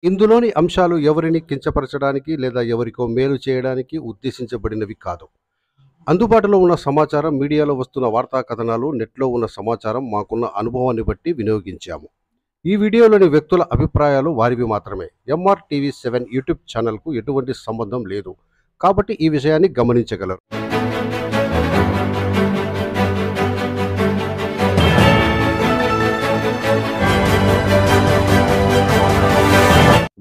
ఇందులోని అంశాలు ఎవరిని కించపరచడానికి లేదా ఎవరికో మేలు చేయడానికి ఉద్దేశించబడినవి కాదు. అందుబాటులో ఉన్న సమాచారం, మీడియాలో వస్తున్న వార్తా కథనాలు, నెట్లో ఉన్న సమాచారం మాకున్న అనుభవాన్ని బట్టి వినియోగించాము. ఈ వీడియోలోని వ్యక్తుల అభిప్రాయాలు వారివి మాత్రమే. MRTV7 యూట్యూబ్ ఛానల్కు ఎటువంటి సంబంధం లేదు కాబట్టి ఈ విషయాన్ని గమనించగలరు.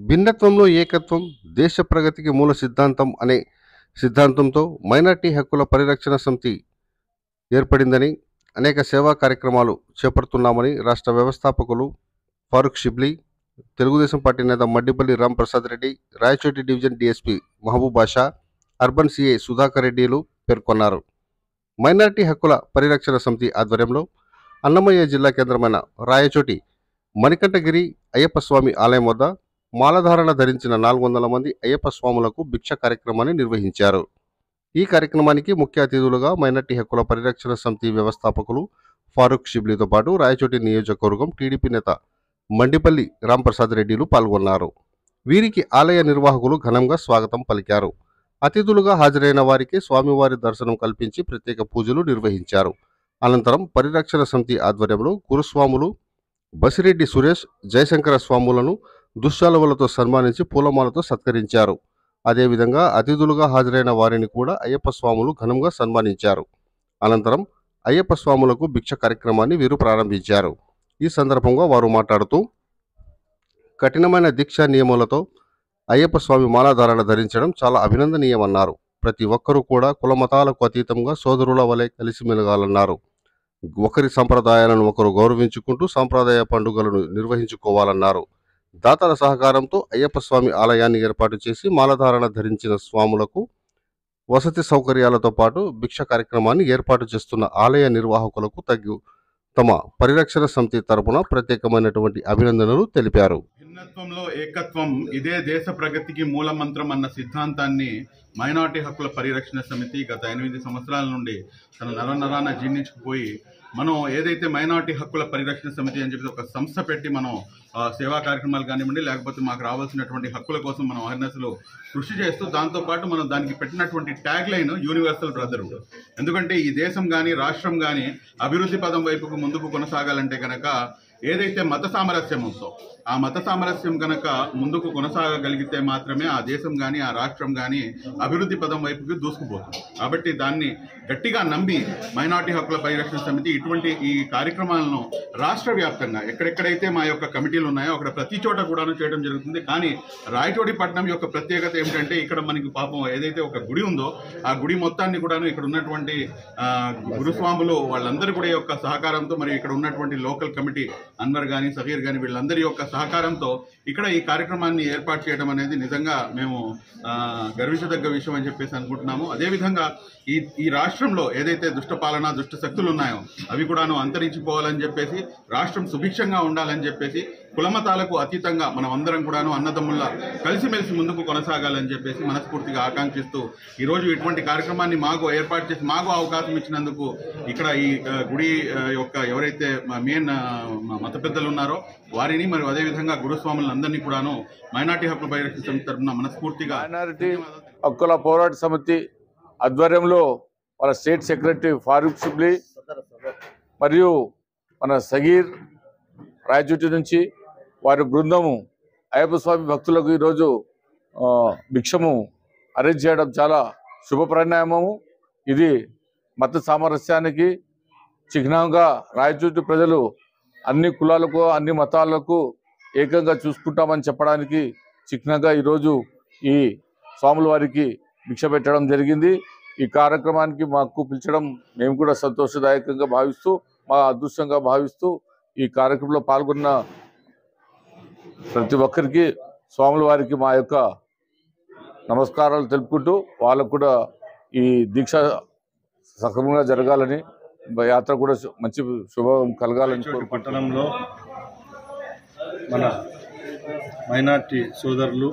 భిన్నత్వంలో ఏకత్వం, దేశ ప్రగతికి మూల సిద్ధాంతం అనే సిద్ధాంతంతో మైనార్టీ హక్కుల పరిరక్షణ సమితి ఏర్పడిందని, అనేక సేవా కార్యక్రమాలు చేపడుతున్నామని రాష్ట్ర వ్యవస్థాపకులు ఫారూక్ షిబ్లీ, తెలుగుదేశం పార్టీ నేత మడ్డిపల్లి రాంప్రసాద్ రెడ్డి, రాయచోటి డివిజన్ డిఎస్పీ మహబూబ్ బాషా, అర్బన్ సిఐ సుధాకర్ రెడ్డిలు పేర్కొన్నారు. మైనార్టీ హక్కుల పరిరక్షణ సమితి ఆధ్వర్యంలో అన్నమయ్య జిల్లా కేంద్రమైన రాయచోటి మణికంఠగిరి అయ్యప్ప స్వామి ఆలయం వద్ద మాలధారణ ధరించిన 400 మంది అయ్యప్ప స్వాములకు భిక్ష కార్యక్రమాన్ని నిర్వహించారు. ఈ కార్యక్రమానికి ముఖ్య అతిథులుగా మైనార్టీ హక్కుల పరిరక్షణ సమితి వ్యవస్థాపకులు ఫారూక్ షిబ్లీతో పాటు రాయచోటి నియోజకవర్గం టీడీపీ నేత మండిపల్లి రాంప్రసాద్ రెడ్డిలు పాల్గొన్నారు. వీరికి ఆలయ నిర్వాహకులు ఘనంగా స్వాగతం పలికారు. అతిథులుగా హాజరైన వారికి స్వామివారి దర్శనం కల్పించి ప్రత్యేక పూజలు నిర్వహించారు. అనంతరం పరిరక్షణ సమితి ఆధ్వర్యంలో గురుస్వాములు బసిరెడ్డి సురేష్, జయశంకర స్వాములను దుశ్శాలువలతో సన్మానించి పూలమాలతో సత్కరించారు. అదేవిధంగా అతిథులుగా హాజరైన వారిని కూడా అయ్యప్ప స్వాములు ఘనంగా సన్మానించారు. అనంతరం అయ్యప్ప స్వాములకు భిక్ష కార్యక్రమాన్ని వీరు ప్రారంభించారు. ఈ సందర్భంగా వారు మాట్లాడుతూ, కఠినమైన దీక్షా నియమాలతో అయ్యప్ప స్వామి మాలాధారణ ధరించడం చాలా అభినందనీయమన్నారు. ప్రతి ఒక్కరూ కూడా కులమతాలకు అతీతంగా సోదరుల వలె కలిసిమెలగాలన్నారు. ఒకరి సంప్రదాయాలను ఒకరు గౌరవించుకుంటూ సాంప్రదాయ పండుగలను నిర్వహించుకోవాలన్నారు. దాతల సహకారంతో అయ్యప్ప స్వామి ఆలయాన్ని ఏర్పాటు చేసి మాలధారణ ధరించిన స్వాములకు వసతి సౌకర్యాలతో పాటు భిక్ష కార్యక్రమాన్ని ఏర్పాటు చేస్తున్న ఆలయ నిర్వాహకులకు తమ పరిరక్షణ సమితి తరపున ప్రత్యేకమైనటువంటి అభినందనలు తెలిపారు. భిన్నత్వంలో ఏకత్వం, ఇదే దేశ ప్రగతికి మూల మంత్రం అన్న సిద్ధాంతాన్ని మైనార్టీ హక్కుల పరిరక్షణ సమితి గత 8 సంవత్సరాల నుండి తన నరనరాన జీర్ణించుకుపోయి మనం ఏదైతే మైనార్టీ హక్కుల పరిరక్షణ సమితి అని చెప్పి ఒక సంస్థ పెట్టి మనం సేవా కార్యక్రమాలు కానివ్వండి, లేకపోతే మాకు రావాల్సినటువంటి హక్కుల కోసం మనం అవేర్నెస్లో కృషి చేస్తూ, దాంతోపాటు మనం దానికి పెట్టినటువంటి ట్యాగ్ లైన్ యూనివర్సల్ బ్రదర్హుడ్. ఎందుకంటే ఈ దేశం కానీ రాష్ట్రం కానీ అభివృద్ధి పదం వైపుకు ముందుకు కొనసాగాలంటే కనుక ఏదైతే మత సామరస్యం ఉందో ఆ మత సామరస్యం కనుక ముందుకు కొనసాగగలిగితే మాత్రమే ఆ దేశం కానీ ఆ రాష్ట్రం కానీ అభివృద్ధి పదం వైపుకి దూసుకుపోతుంది. కాబట్టి దాన్ని గట్టిగా నమ్మి మైనార్టీ హక్కుల పరిరక్షణ సమితి ఇటువంటి ఈ కార్యక్రమాలను రాష్ట్ర వ్యాప్తంగా ఎక్కడెక్కడైతే మా యొక్క కమిటీలు ఉన్నాయో అక్కడ ప్రతి చోట కూడాను చేయడం జరుగుతుంది. కానీ రాయచోటి పట్టణం యొక్క ప్రత్యేకత ఏమిటంటే ఇక్కడ మనకి పాపం ఏదైతే ఒక గుడి ఉందో ఆ గుడి మొత్తాన్ని కూడాను ఇక్కడ ఉన్నటువంటి గురుస్వాములు వాళ్ళందరూ కూడా యొక్క సహకారంతో, మరి ఇక్కడ ఉన్నటువంటి లోకల్ కమిటీ అన్వర్ కానీ సహీర్ కానీ వీళ్ళందరి యొక్క సహకారంతో ఇక్కడ ఈ కార్యక్రమాన్ని ఏర్పాటు చేయడం అనేది నిజంగా మేము గర్వించదగ్గ విషయం అని చెప్పేసి అనుకుంటున్నాము. అదేవిధంగా ఈ రాష్ట్రంలో ఏదైతే దుష్ట పాలన, దుష్ట శక్తులు ఉన్నాయో అవి కూడాను అంతరించిపోవాలని చెప్పేసి, రాష్ట్రం సుభిక్షంగా ఉండాలని చెప్పేసి, కులమతాలకు అతీతంగా మనం అందరం కూడాను అన్నదమ్ముల్లా కలిసిమెలిసి ముందుకు కొనసాగాలని చెప్పేసి మనస్ఫూర్తిగా ఆకాంక్షిస్తూ ఈరోజు ఇటువంటి కార్యక్రమాన్ని మాకు ఏర్పాటు చేసి మాకు అవకాశం ఇచ్చినందుకు ఇక్కడ ఈ గుడి యొక్క ఎవరైతే మెయిన్ మత పెద్దలు ఉన్నారో వారిని, మరియు అదేవిధంగా గురుస్వాములందరినీ కూడాను మైనార్టీ హక్కుల పరిరక్షణ సమితి తరఫున మనస్ఫూర్తిగా మైనారిటీ హక్కుల పోరాట సమితి ఆధ్వర్యంలో మన స్టేట్ సెక్రటరీ ఫారూక్ షిబ్లీ మరియు మన సగీర్ రాయచోటి నుంచి వారి బృందము అయ్యప్ప స్వామి భక్తులకు ఈరోజు భిక్షము అరేంజ్ చేయడం చాలా శుభ పరిణామము. ఇది మత సామరస్యానికి చిహ్నంగా రాయచోటి ప్రజలు అన్ని కులాలకు అన్ని మతాలకు ఏకంగా చూసుకుంటామని చెప్పడానికి చిహ్నంగా ఈరోజు ఈ స్వాముల వారికి భిక్ష పెట్టడం జరిగింది. ఈ కార్యక్రమానికి మాకు పిలిచడం మేము కూడా సంతోషదాయకంగా భావిస్తూ, మా అదృష్టంగా భావిస్తూ ఈ కార్యక్రమంలో పాల్గొన్న ప్రతి ఒక్కరికి స్వాముల వారికి మా యొక్క నమస్కారాలు తెలుపుకుంటూ వాళ్ళకు కూడా ఈ దీక్ష సక్రమంగా జరగాలని, యాత్ర కూడా మంచి శుభం కలగాలని పట్టణంలో మన మైనార్టీ సోదరులు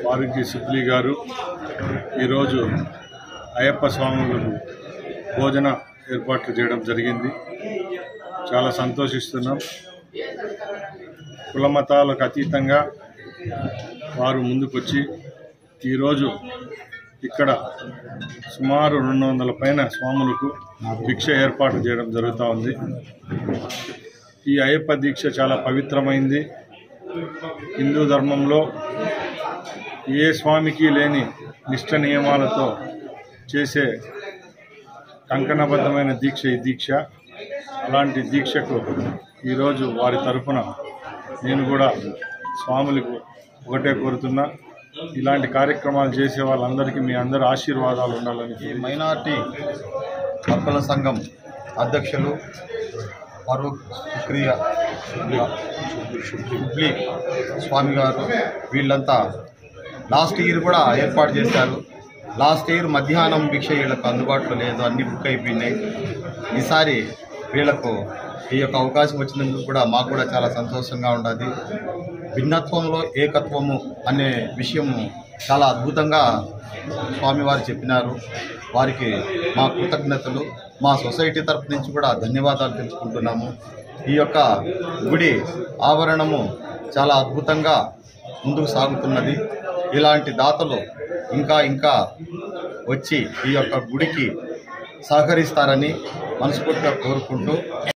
ఫారూక్ షిబ్లీ గారు ఈరోజు అయ్యప్ప స్వాములకు భోజన ఏర్పాట్లు చేయడం జరిగింది. చాలా సంతోషిస్తున్నాం. కుల మతాలకు అతీతంగా వారు ముందుకొచ్చి ఈరోజు ఇక్కడ సుమారు 200 పైన స్వాములకు భిక్ష ఏర్పాటు చేయడం జరుగుతూ ఉంది. ఈ అయ్యప్ప దీక్ష చాలా పవిత్రమైంది. హిందూ ధర్మంలో ఏ స్వామికి లేని నిష్ఠ నియమాలతో చేసే కంకణబద్ధమైన దీక్ష ఈ దీక్ష. అలాంటి దీక్షకు ఈరోజు వారి తరఫున నేను కూడా స్వాములకు ఒకటే కోరుతున్నా, ఇలాంటి కార్యక్రమాలు చేసే వాళ్ళందరికీ మీ అందరి ఆశీర్వాదాలు ఉండాలని. ఈ మైనార్టీ హక్కుల సంఘం అధ్యక్షులు ఫరూక్ షుబ్లీ స్వామి గారు వీళ్ళంతా లాస్ట్ ఇయర్ కూడా ఏర్పాటు చేశారు. లాస్ట్ ఇయర్ మధ్యాహ్నం భిక్ష వీళ్ళకు అందుబాటులో లేదు, అన్ని బుక్ అయిపోయినాయి. ఈసారి వీళ్ళకు ఈ యొక్క అవకాశం వచ్చినందుకు కూడా మాకు కూడా చాలా సంతోషంగా ఉన్నది. భిన్నత్వంలో ఏకత్వము అనే విషయం చాలా అద్భుతంగా స్వామివారు చెప్పినారు. వారికి మా కృతజ్ఞతలు, మా సొసైటీ తరఫు నుంచి కూడా ధన్యవాదాలు తెలుసుకుంటున్నాము. ఈ యొక్క గుడి ఆవరణము చాలా అద్భుతంగా ముందుకు సాగుతున్నది. ఇలాంటి దాతలు ఇంకా వచ్చి ఈ యొక్క గుడికి సహకరిస్తారని మనస్ఫూర్తిగా కోరుకుంటూ